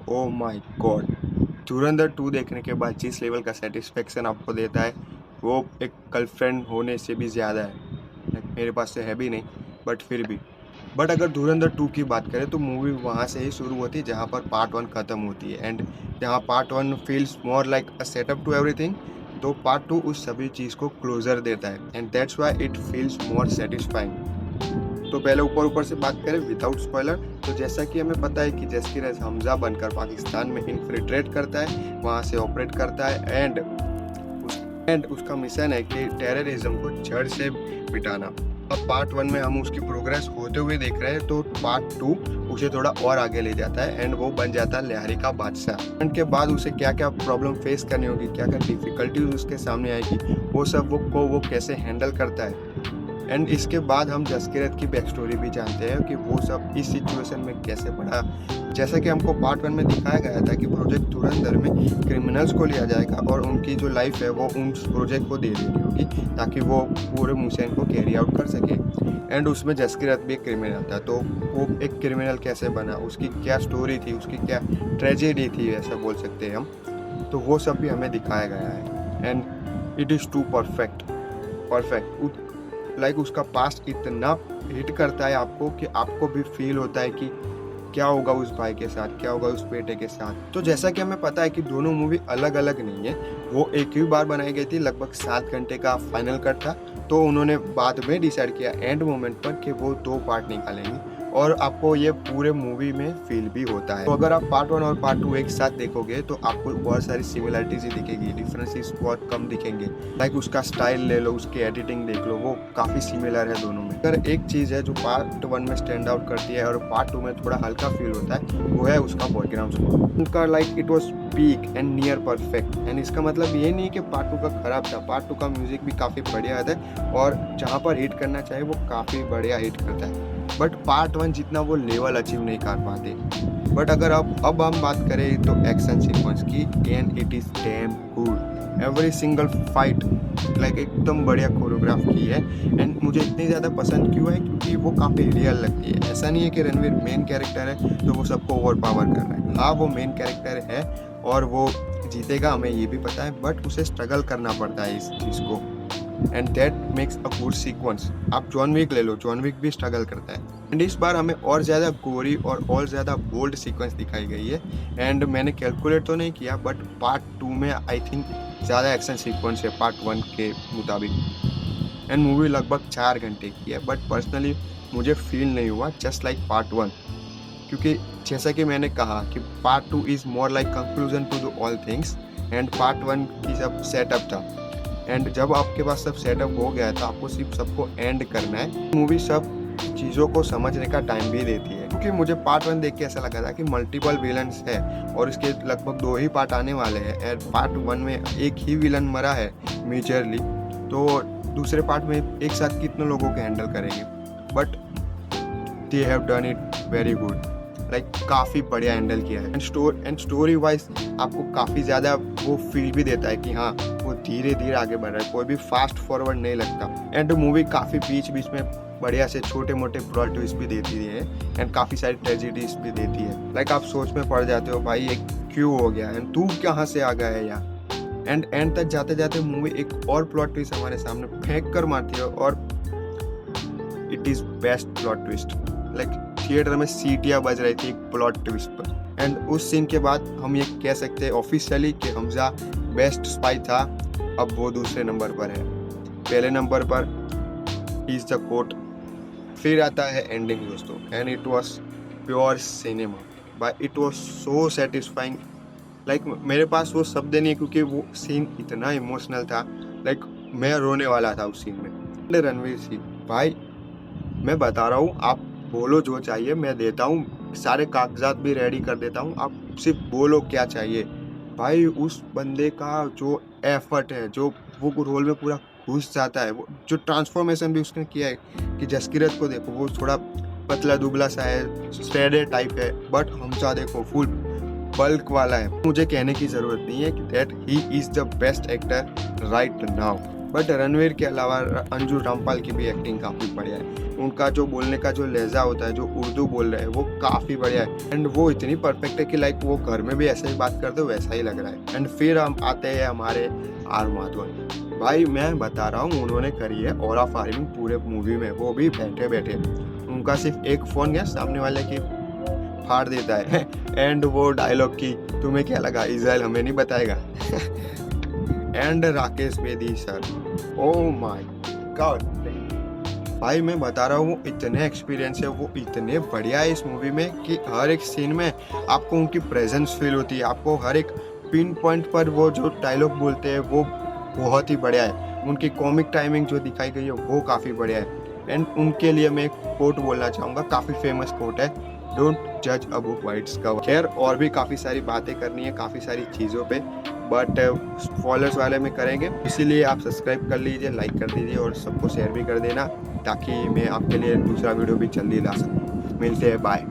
Oh my God, धुरंधर 2 देखने के बाद जिस लेवल का सेटिस्फेक्शन आपको देता है वो एक गर्लफ्रेंड होने से भी ज़्यादा है। मेरे पास तो है भी नहीं, बट फिर भी। बट अगर धुरंधर 2 की बात करें तो मूवी वहाँ से ही शुरू होती है जहाँ पर पार्ट 1 खत्म होती है, एंड जहाँ part 1 feels more like a setup to everything, तो पार्ट 2 उस सभी चीज़ को क्लोजर देता है, and that's why it feels more satisfying. तो पहले ऊपर से बात करें विदाउट स्पॉइलर, तो जैसा कि हमें पता है कि जस्किरत हमजा बनकर पाकिस्तान में इन्फिल्ट्रेट करता है, वहाँ से ऑपरेट करता है, एंड उसका मिशन है कि टेररिज्म को जड़ से मिटाना। अब पार्ट 1 में हम उसकी प्रोग्रेस होते हुए देख रहे हैं, तो पार्ट 2 उसे थोड़ा और आगे ले जाता है एंड वो बन जाता है लिहारी का बादशाह। एंड के बाद उसे क्या क्या प्रॉब्लम फेस करनी होगी, क्या क्या डिफिकल्टीज उसके सामने आएगी, वो सब वो कैसे हैंडल करता है। एंड इसके बाद हम जसकीरत की बैक स्टोरी भी जानते हैं कि वो सब इस सिचुएशन में कैसे पड़ा। जैसा कि हमको पार्ट 1 में दिखाया गया था कि प्रोजेक्ट धुरंधर में क्रिमिनल्स को लिया जाएगा और उनकी जो लाइफ है वो उन प्रोजेक्ट को दे देनी होगी ताकि वो पूरे मिशन को कैरी आउट कर सके। एंड उसमें जसकीरत भी एक क्रिमिनल था, तो वो एक क्रिमिनल कैसे बना, उसकी क्या स्टोरी थी, उसकी क्या ट्रेजेडी थी, ऐसा बोल सकते हैं हम। तो वो सब भी हमें दिखाया गया है, and it is too perfect like उसका पास्ट इतना हिट करता है आपको कि आपको भी फील होता है कि क्या होगा उस भाई के साथ, क्या होगा उस बेटे के साथ। तो जैसा कि हमें पता है कि दोनों मूवी अलग अलग नहीं है, वो एक ही बार बनाई गई थी, लगभग 7 घंटे का फाइनल कट था। तो उन्होंने बाद में डिसाइड किया एंड मोमेंट पर कि वो 2 पार्ट निकालेंगे और आपको ये पूरे मूवी में फील भी होता है। तो अगर आप पार्ट 1 और पार्ट 2 एक साथ देखोगे तो आपको बहुत सारी सिमिलरिटीज ही दिखेगी, डिफरेंसेस बहुत कम दिखेंगे। लाइक उसका स्टाइल ले लो, उसकी एडिटिंग देख लो, वो काफ़ी सिमिलर है दोनों में। अगर एक चीज़ है जो पार्ट 1 में स्टैंड आउट करती है और पार्ट 2 में थोड़ा हल्का फील होता है, वो है उसका बैकग्राउंड स्कोर। उनका like it was peak and near perfect. And इसका मतलब ये नहीं कि पार्ट 2 का खराब था, पार्ट 2 का म्यूजिक भी काफ़ी बढ़िया आता है और जहाँ पर हिट करना चाहिए वो काफ़ी बढ़िया हिट करता है, बट पार्ट 1 जितना वो लेवल अचीव नहीं कर पाते। बट अगर अब हम बात करें तो एक्शन सीक्वेंस की, and it is damn good. Every single fight like एकदम बढ़िया कोरियोग्राफ की है, एंड मुझे इतनी ज़्यादा पसंद क्यों है क्योंकि वो काफ़ी रियल लगती है। ऐसा नहीं है कि रणवीर मेन कैरेक्टर है तो वो सबको ओवर पावर कर रहा है। हाँ, वो मेन कैरेक्टर है और वो जीतेगा, हमें ये भी पता है, बट उसे स्ट्रगल करना पड़ता है इस चीज़ को, and that makes a good sequence. आप जॉन विक ले लो, जॉन विक भी स्ट्रगल करता है। एंड इस बार हमें और ज़्यादा गोरी और ज़्यादा बोल्ड सीक्वेंस दिखाई गई है। एंड मैंने कैलकुलेट तो नहीं किया, बट पार्ट 2 में आई थिंक ज़्यादा एक्शन सीक्वेंस है पार्ट 1 के मुताबिक। एंड मूवी लगभग 4 घंटे की है, बट पर्सनली मुझे फील नहीं हुआ जस्ट लाइक पार्ट 1, क्योंकि जैसा कि मैंने कहा कि part 2 is more like conclusion to the all things, and part 1 की सब सेटअप था। एंड जब आपके पास सब सेटअप हो गया तो आपको सिर्फ सबको एंड करना है। मूवी सब चीज़ों को समझने का टाइम भी देती है, क्योंकि मुझे पार्ट 1 देख के ऐसा लगा था कि मल्टीपल विलन्स है और इसके लगभग 2 ही पार्ट आने वाले हैं, एंड पार्ट 1 में एक ही विलन मरा है मेजरली, तो दूसरे पार्ट में एक साथ कितने लोगों को हैंडल करेंगे। But they have done it very good, like काफ़ी बढ़िया हैंडल किया है। एंड स्टोरी वाइज आपको काफ़ी ज़्यादा वो फील भी देता है कि हाँ, वो धीरे धीरे आगे बढ़ रहा है, कोई भी फास्ट फॉरवर्ड नहीं लगता। एंड मूवी काफ़ी बीच बीच में बढ़िया से छोटे मोटे प्लॉट ट्विस्ट भी देती है, एंड काफ़ी सारी ट्रेजेडीज भी देती है। लाइक आप सोच में पड़ जाते हो, भाई ये क्यों हो गया, एंड तू कहाँ से आ गया है यहाँ। एंड तक जाते जाते मूवी एक और प्लॉट ट्विस्ट हमारे सामने फेंक कर मारती है, और it is best plot twist. Like theatre में सीटियाँ बज रही थी एक प्लॉट ट्विस्ट पर। एंड उस सीन के बाद हम ये कह सकते हैं ऑफिशियली कि हमजा बेस्ट स्पाई था, अब वो दूसरे नंबर पर है। पहले नंबर पर इज द कोट, फिर आता है एंडिंग दोस्तों, and it was pure cinema bye, it was so satisfying. Like मेरे पास वो शब्द नहीं है क्योंकि वो सीन इतना इमोशनल था, लाइक मैं रोने वाला था उस सीन में। रणवीर सिंह भाई, मैं बता रहा हूँ, आप बोलो जो चाहिए मैं देता हूँ, सारे कागजात भी रेडी कर देता हूँ, आप सिर्फ बोलो क्या चाहिए। भाई उस बंदे का जो एफर्ट है, जो वो रोल में पूरा घुस जाता है, वो जो ट्रांसफॉर्मेशन भी उसने किया है कि जसकीरत को देखो, वो थोड़ा पतला दुबला सा है, स्ट्रेडेड टाइप है, बट हमजा देखो फुल बल्क वाला है। मुझे कहने की ज़रूरत नहीं है कि that he is the best actor right now. But Ranveer के अलावा अंजू रामपाल की भी एक्टिंग काफ़ी बढ़िया है। उनका जो बोलने का जो लहजा होता है, जो उर्दू बोल रहे हैं, वो काफ़ी बढ़िया है। एंड वो इतनी परफेक्ट है कि लाइक वो घर में भी ऐसे ही बात करते हो, वैसा ही लग रहा है। एंड फिर हम आते हैं हमारे आर माधवन। भाई मैं बता रहा हूँ, उन्होंने करी है ऑरा फार्मिंग पूरे मूवी में, वो भी बैठे बैठे। उनका सिर्फ एक फ़ोन गया सामने वाले की फाड़ देता है एंड वो डायलॉग की तुम्हें क्या लगा, इज़राइल हमें नहीं बताएगा। And Rakesh Bedi sir, oh my God भाई मैं बता रहा हूँ, वो इतने एक्सपीरियंस है, वो इतने बढ़िया है इस मूवी में कि हर एक सीन में आपको उनकी प्रेजेंस फील होती है। आपको हर एक पिन पॉइंट पर वो जो डायलॉग बोलते हैं वो बहुत ही बढ़िया है। उनकी कॉमिक टाइमिंग जो दिखाई गई है वो काफ़ी बढ़िया है। एंड उनके लिए मैं एक कोट बोलना चाहूँगा, काफ़ी फेमस कोट है, डोंट जज a book by its cover. खैर और भी काफ़ी सारी बातें करनी है काफ़ी सारी चीज़ों पे, बट स्पॉयलर्स वाले में करेंगे, इसीलिए आप सब्सक्राइब कर लीजिए, लाइक कर दीजिए और सबको शेयर भी कर देना, ताकि मैं आपके लिए दूसरा वीडियो भी जल्दी ला सकूँ। मिलते हैं, बाय।